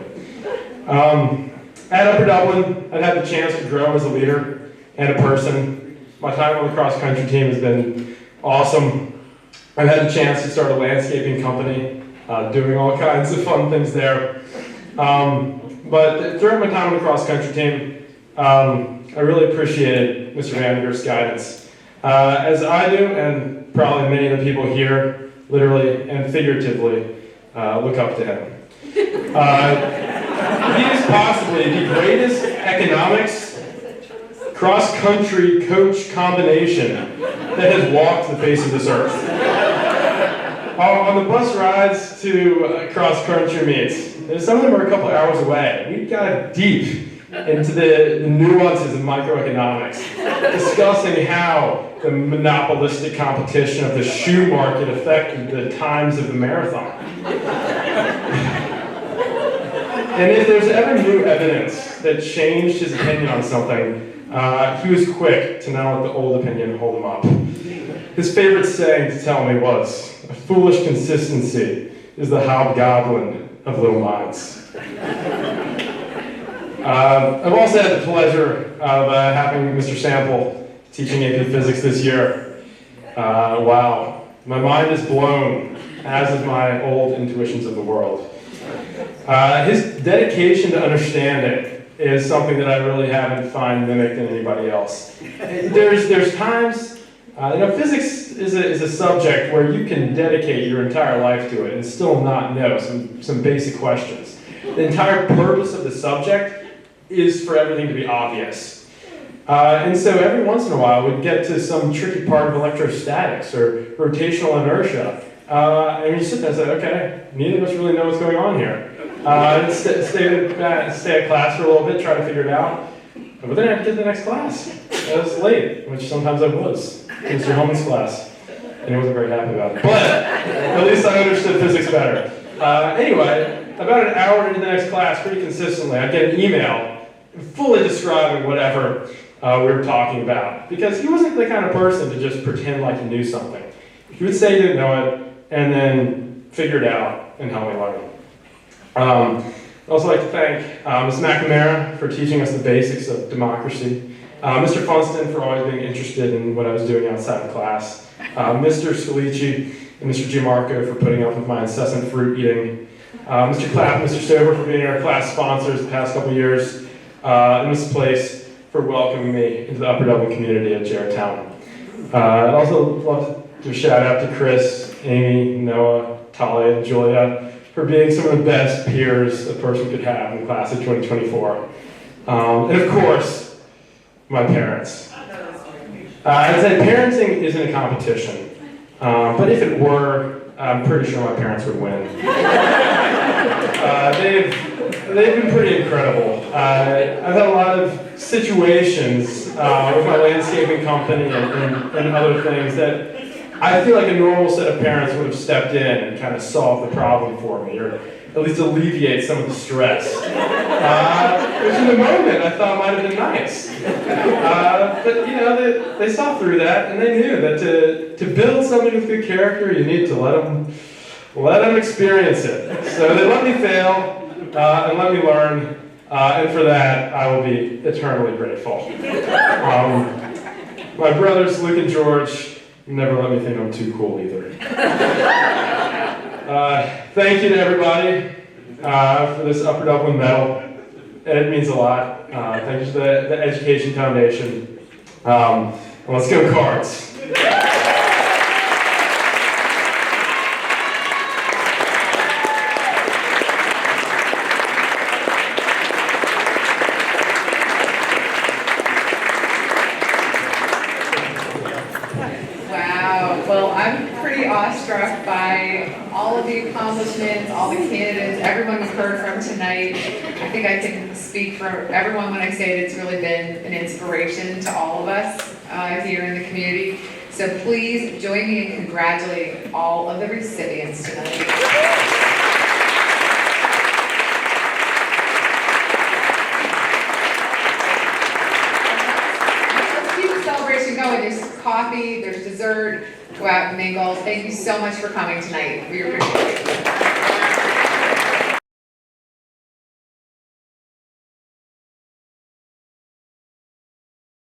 At Upper Dublin, I've had the chance to grow as a leader and a person. My time on the cross-country team has been awesome. I've had the chance to start a landscaping company, doing all kinds of fun things there. But throughout my time on the cross-country team, I really appreciated Mr. Vandergrift's guidance. As I do, and probably many of the people here, literally and figuratively, look up to him. He is possibly the greatest economics cross-country coach combination that has walked the face of this earth. On the bus rides to cross-country meets, and some of them are a couple hours away, we got deep into the nuances of microeconomics, discussing how the monopolistic competition of the shoe market affected the times of the marathon. And if there's ever new evidence that changed his opinion on something, he was quick to not let the old opinion hold him up. His favorite saying to tell me was, "A foolish consistency is the hobgoblin of little minds." I've also had the pleasure of having Mr. Sample teaching AP Physics this year. Wow, my mind is blown, as is my old intuitions of the world. His dedication to understanding is something that I really haven't found mimicked in anybody else. There's times, physics is a subject where you can dedicate your entire life to it and still not know some basic questions. The entire purpose of the subject is for everything to be obvious. And so every once in a while we'd get to some tricky part of electrostatics or rotational inertia. And you sit there and say, okay, neither of us really know what's going on here. Stay at class for a little bit, try to figure it out. But then I had to get to the next class. I was late, which sometimes I was. It was your home's class. And I wasn't very happy about it. But at least I understood physics better. Anyway, about an hour into the next class, pretty consistently, I'd get an email fully describing whatever we were talking about. Because he wasn't the kind of person to just pretend like he knew something. He would say he didn't know it, and then figure it out and help me learn. I'd also like to thank Ms. McNamara for teaching us the basics of democracy, Mr. Funston for always being interested in what I was doing outside of class, Mr. Scalici and Mr. Gianmarco for putting up with my incessant fruit eating, Mr. Clapp and Mr. Stover for being our class sponsors the past couple years, and Ms. Place for welcoming me into the Upper Dublin community at Jarrett. I'd also love to give a shout out to Chris, Amy, Noah, Talia, and Julia for being some of the best peers a person could have in the class of 2024. And of course, my parents. I'd say parenting isn't a competition, but if it were, I'm pretty sure my parents would win. They've been pretty incredible. I've had a lot of situations with my landscaping company and other things that I feel like a normal set of parents would have stepped in and kind of solved the problem for me, or at least alleviate some of the stress. Which in the moment I thought might have been nice. But they saw through that, and they knew that to build somebody with good character, you need to let them let them experience it. So they let me fail and let me learn, and for that I will be eternally grateful. My brothers Luke and George never let me think I'm too cool either. Thank you to everybody for this Upper Dublin medal. It means a lot. Thank you to the Education Foundation. Let's go Cards. Wow, well, I'm pretty awestruck by all of the accomplishments, all the candidates, everyone we've heard from tonight. I think I can speak for everyone when I say it's really been an inspiration to all of us here in the community. So please join me in congratulating all of the recipients tonight. Going. There's coffee, there's dessert, go out and mingle. Thank you so much for coming tonight. We appreciate it.